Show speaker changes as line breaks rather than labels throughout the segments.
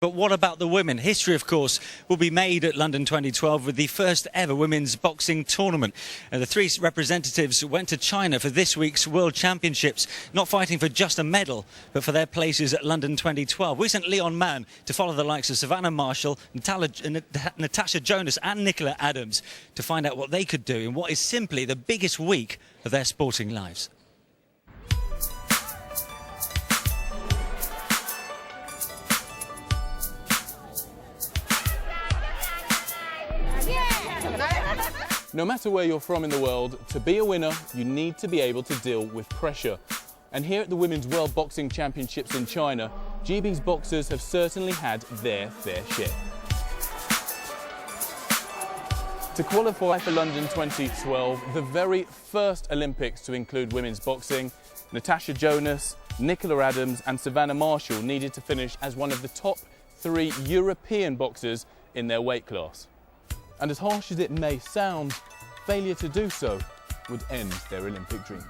But what about the women? History, of course, will be made at London 2012 with the first ever women's boxing tournament. The three representatives went to China for this week's World Championships, not fighting for just a medal, but for their places at London 2012. We sent Leon Mann to follow the likes of Savannah Marshall, Natasha Jonas and Nicola Adams to find out what they could do in what is simply the biggest week of their sporting lives.
No matter where you're from in the world, to be a winner, you need to be able to deal with pressure. And here at the Women's World Boxing Championships in China, GB's boxers have certainly had their fair share. To qualify for London 2012, the very first Olympics to include women's boxing, Natasha Jonas, Nicola Adams and Savannah Marshall needed to finish as one of the top 3 European boxers in their weight class. And as harsh as it may sound, failure to do so would end their Olympic dreams.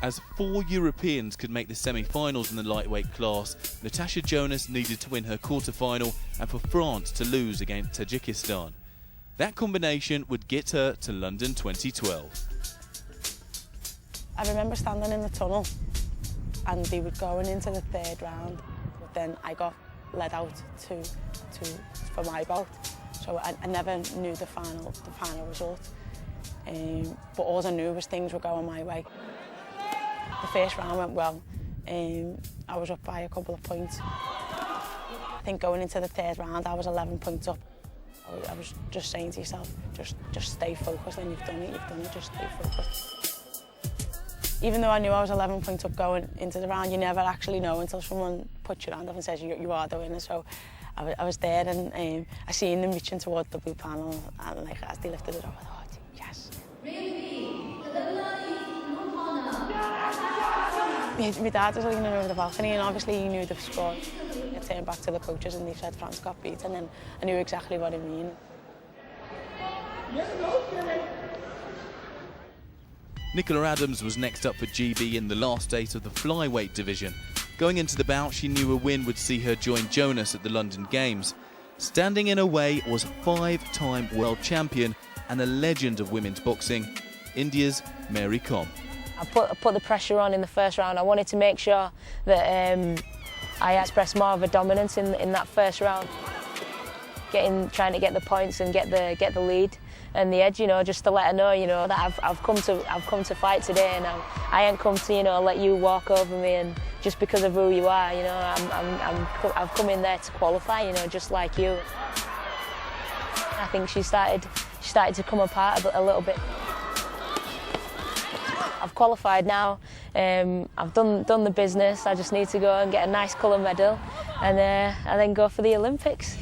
As 4 Europeans could make the semi-finals in the lightweight class, Natasha Jonas needed to win her quarter-final and for France to lose against Tajikistan. That combination would get her to London 2012.
I remember standing in the tunnel and they were going into the 3rd round, but then I got led out for my bout, so I never knew the final result. But all I knew was things were going my way. The first round went well. I was up by a couple of points. I think going into the 3rd round, I was 11 points up. I was just saying to yourself, just stay focused. And you've done it, just stay focused. Even though I knew I was 11 points up going into the round, you never actually know until someone puts your hand up and says you are the winner. So I was there and I seen them reaching towards the blue panel, and like as they lifted it up, I thought, yes. My dad was leaning over the balcony and obviously he knew the score. I turned back to the coaches and they said France got beat, and then I knew exactly what it meant.
Nicola Adams was next up for GB in the last 8 of the flyweight division. Going into the bout, she knew a win would see her join Jonas at the London Games. Standing in her way was 5-time world champion and a legend of women's boxing, India's Mary Kom.
I put the pressure on in the first round. I wanted to make sure that I expressed more of a dominance in that first round. Trying to get the points and get the lead and the edge, just to let her know, that I've come to fight today, and I ain't come to, let you walk over me, and just because of who you are, I've come in there to qualify, just like you. I think she started to come apart a little bit. I've qualified now. I've done the business. I just need to go and get a nice colour medal, and then go for the Olympics.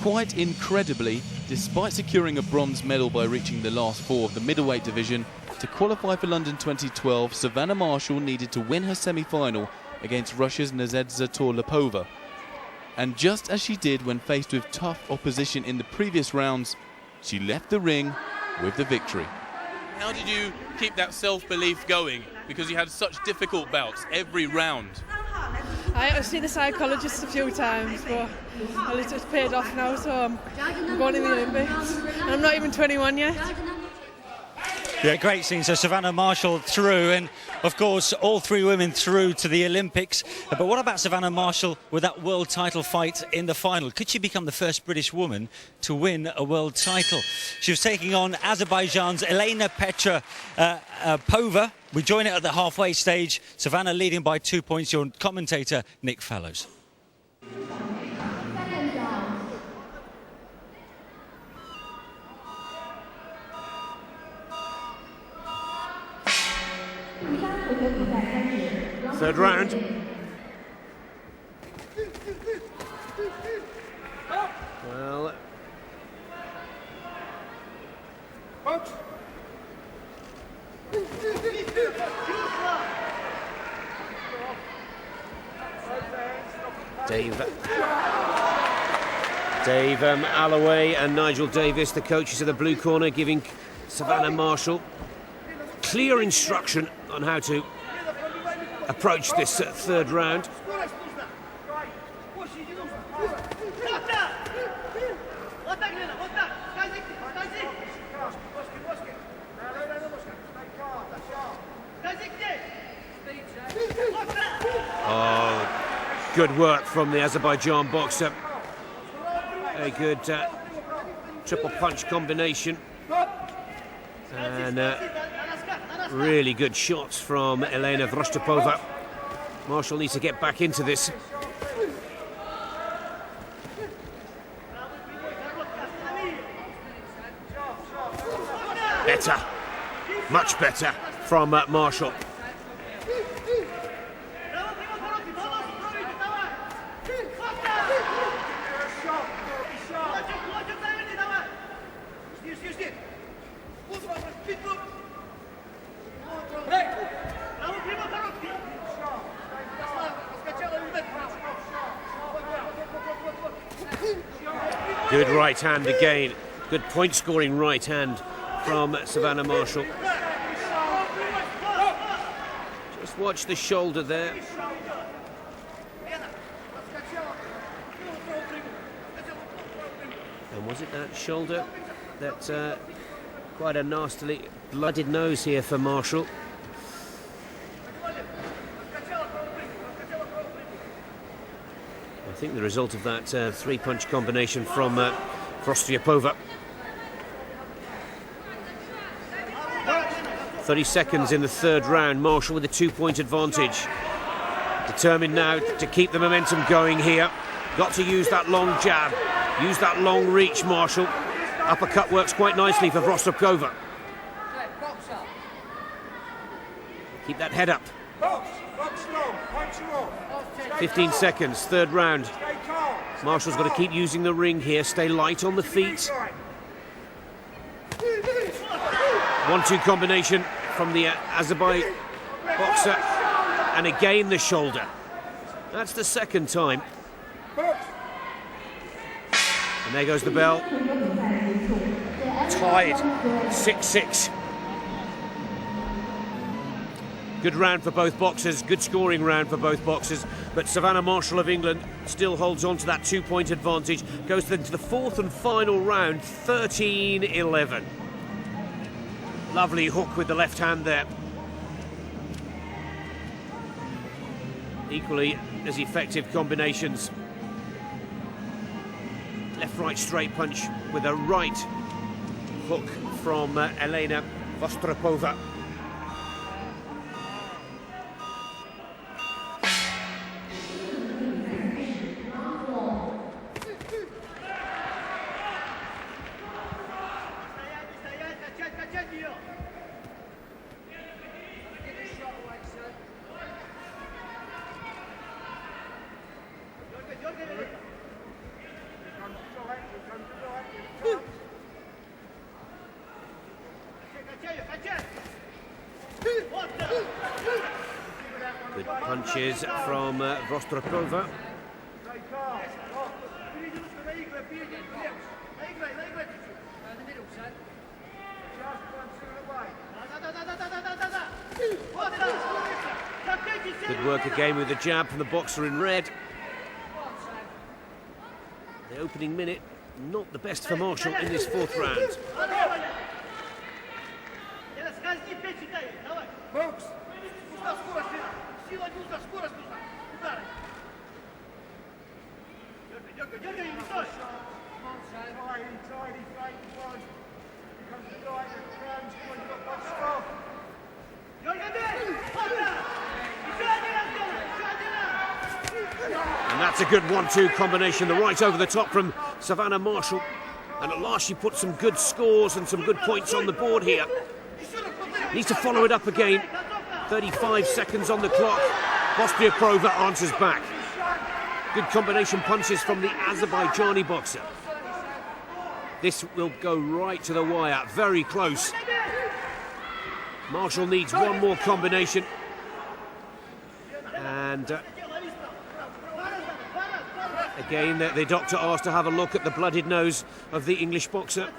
Quite incredibly, despite securing a bronze medal by reaching the last 4 of the middleweight division, to qualify for London 2012, Savannah Marshall needed to win her semi-final against Russia's Nadezhda Torlapova. And just as she did when faced with tough opposition in the previous rounds, she left the ring with the victory.
How did you keep that self-belief going? Because you had such difficult bouts every round.
I've seen the psychologist a few times, but it's paid off now, so I'm going in the Olympics. And I'm not even 21 yet.
Yeah, great scene. So Savannah Marshall through, and of course all 3 women through to the Olympics. But what about Savannah Marshall with that world title fight in the final? Could she become the first British woman to win a world title? She was taking on Azerbaijan's Elena Petropova. We join it at the halfway stage. Savannah leading by 2 points. Your commentator, Nick Fallows.
Third round. Well. Dave Alloway and Nigel Davis, the coaches of the blue corner, giving Savannah Marshall clear instruction on how to approach this third round. Oh, good work from the Azerbaijan boxer. A good triple punch combination. And really good shots from Elena Vostropova. Marshall needs to get back into this. Better, much better from Marshall. Good right hand again. Good point scoring right hand from Savannah Marshall. Just watch the shoulder there. And was it that shoulder that quite a nastily blooded nose here for Marshall? I think the result of that three-punch combination from Vostropova. 30 seconds in the third round. Marshall with a 2-point advantage. Determined now to keep the momentum going here. Got to use that long jab. Use that long reach, Marshall. Uppercut works quite nicely for Vostropova. Keep that head up. 15 seconds, third round. Marshall's got to keep using the ring here. Stay light on the feet. 1-2 combination from the Azerbaijan boxer. And again the shoulder. That's the second time. And there goes the bell. Tied, 6-6. Good round for both boxers, good scoring round for both boxers, but Savannah Marshall of England still holds on to that 2-point advantage, goes into the fourth and final round, 13-11. Lovely hook with the left hand there. Equally as effective combinations. Left-right straight punch with a right hook from Elena Vostropova. Good punches from Vostropova. Good work again with the jab from the boxer in red. The opening minute, not the best for Marshall in this fourth round. And that's a good 1-2 combination, the right over the top from Savannah Marshall. And at last she put some good scores and some good points on the board here. Needs to follow it up again. 35 seconds on the clock. Vostropova answers back. Good combination punches from the Azerbaijani boxer. This will go right to the wire, very close. Marshall needs one more combination. And again, the doctor asked to have a look at the blooded nose of the English boxer.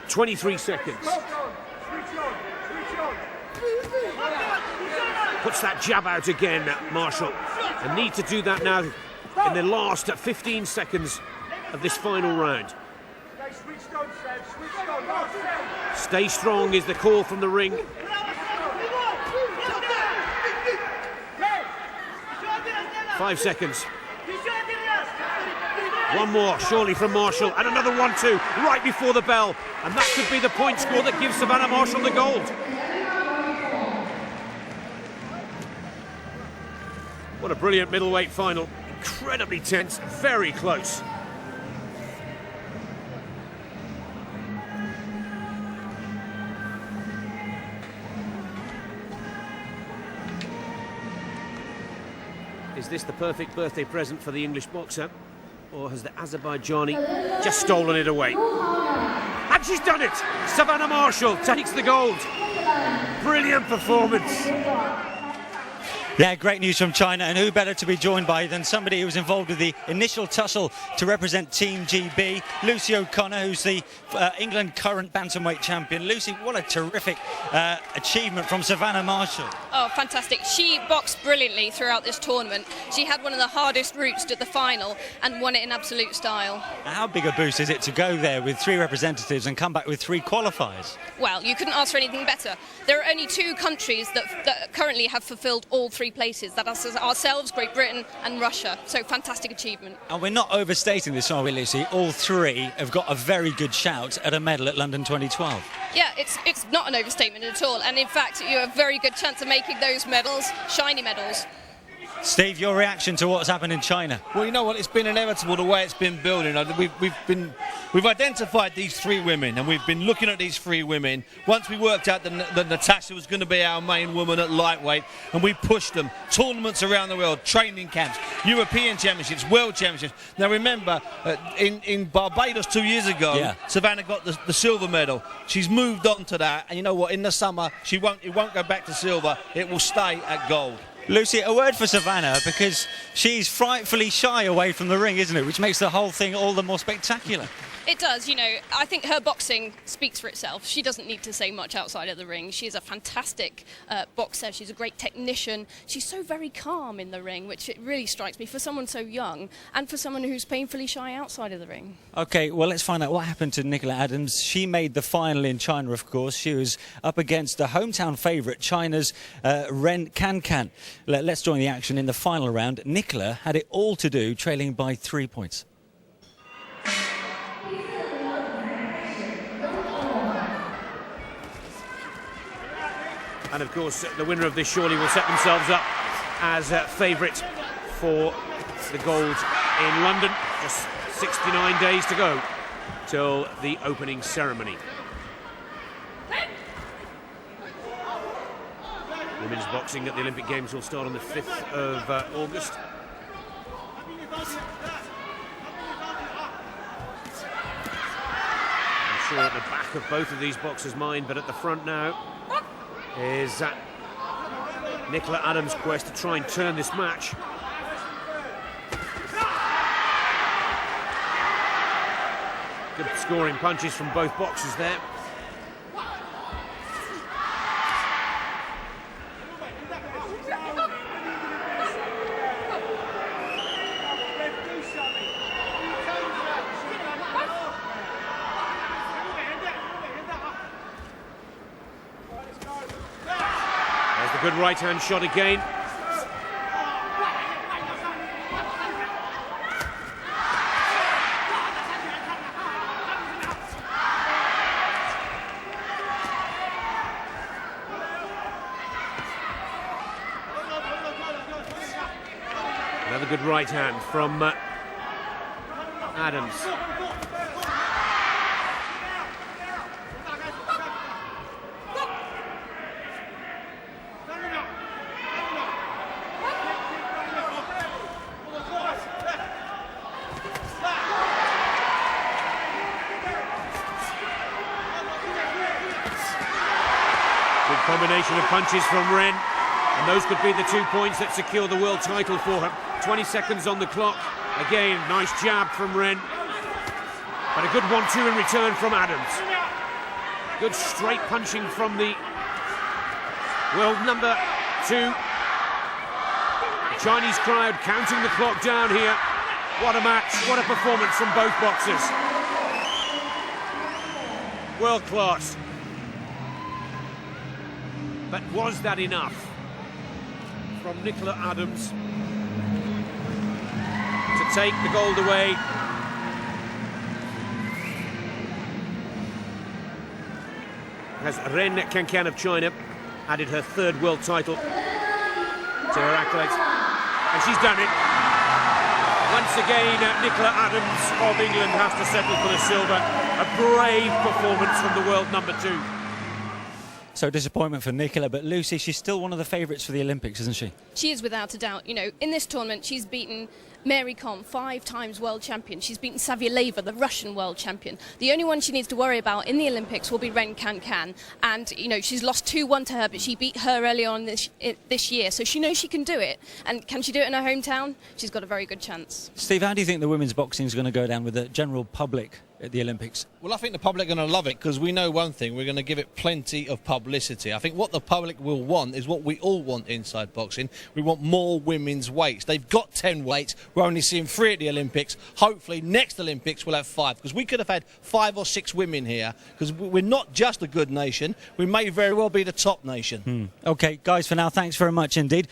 23 seconds. Puts that jab out again, Marshall. And need to do that now in the last 15 seconds of this final round. Stay strong is the call from the ring. Five seconds. One more, surely, from Marshall, and another 1-2 right before the bell. And that could be the point score that gives Savannah Marshall the gold. What a brilliant middleweight final. Incredibly tense, very close. Is this the perfect birthday present for the English boxer? Or has the Azerbaijani just stolen it away? And she's done it! Savannah Marshall takes the gold. Brilliant performance.
Yeah, great news from China, and who better to be joined by than somebody who was involved with the initial tussle to represent Team GB, Lucy O'Connor, who's the England current bantamweight champion. Lucy, what a terrific achievement from Savannah Marshall.
Oh, fantastic. She boxed brilliantly throughout this tournament. She had one of the hardest routes to the final and won it in absolute style.
Now, how big a boost is it to go there with 3 representatives and come back with 3 qualifiers?
Well, you couldn't ask for anything better. There are only 2 countries that currently have fulfilled all 3 places. That is ourselves, Great Britain and Russia. So fantastic achievement.
And we're not overstating this, are we, Lucy? All 3 have got a very good shout at a medal at London 2012.
Yeah, it's not an overstatement at all. And in fact, you have a very good chance of making those medals shiny medals.
Steve, your reaction to what's happened in China?
Well, you know what? It's been inevitable the way it's been building. We've identified these 3 women, and we've been looking at these 3 women. Once we worked out that Natasha was going to be our main woman at lightweight, and we pushed them. Tournaments around the world, training camps, European championships, world championships. Now remember, in Barbados 2 years ago, Savannah got the silver medal. She's moved on to that, and you know what? In the summer, it won't go back to silver. It will stay at gold.
Lucy, a word for Savannah, because she's frightfully shy away from the ring, isn't it? Which makes the whole thing all the more spectacular.
It does, you know. I think her boxing speaks for itself. She doesn't need to say much outside of the ring. She is a fantastic boxer. She's a great technician. She's so very calm in the ring, which it really strikes me for someone so young and for someone who's painfully shy outside of the ring. OK, well, let's find out what happened to Nicola Adams. She made the final in China, of course. She was up against the hometown favourite, China's Ren Can. Let's join the action in the final round. Nicola had it all to do, trailing by 3 points.
And of course, the winner of this surely will set themselves up as favourite for the gold in London. Just 69 days to go till the opening ceremony. Women's boxing at the Olympic Games will start on the 5th of August. I'm sure at the back of both of these boxers' mind, but at the front now is Nicola Adams' quest to try and turn this match. Good scoring punches from both boxers there. Good right-hand shot again. Another good right hand from Adams. Combination of punches from Ren, and those could be the 2 points that secure the world title for her. 20 seconds on the clock. Again, nice jab from Ren, but a good 1-2 in return from Adams. Good straight punching from the world number 2. The Chinese crowd counting the clock down here. What a match, what a performance from both boxers. World class. But was that enough from Nicola Adams to take the gold away? Has Ren Kankan of China added her 3rd world title to her accolades, and she's done it. Once again, Nicola Adams of England has to settle for the silver. A brave performance from the world number 2.
So disappointment for Nicola, but Lucy, she's still one of the favourites for the Olympics, isn't she?
She is without a doubt. You know, in this tournament, she's beaten Mary Kom, 5 times world champion. She's beaten Savieleva, the Russian world champion. The only one she needs to worry about in the Olympics will be Ren Kankan. And, you know, she's lost 2-1 to her, but she beat her early on this year. So she knows she can do it. And can she do it in her hometown? She's got a very good chance.
Steve, how do you think the women's boxing is going to go down with the general public at the Olympics?
Well, I think the public are going to love it because we know one thing, we're going to give it plenty of publicity. I think what the public will want is what we all want inside boxing. We want more women's weights. They've got 10 weights. We're only seeing 3 at the Olympics. Hopefully next Olympics we'll have 5, because we could have had 5 or 6 women here, because we're not just a good nation, we may very well be the top nation.
OK, guys, for now, thanks very much indeed.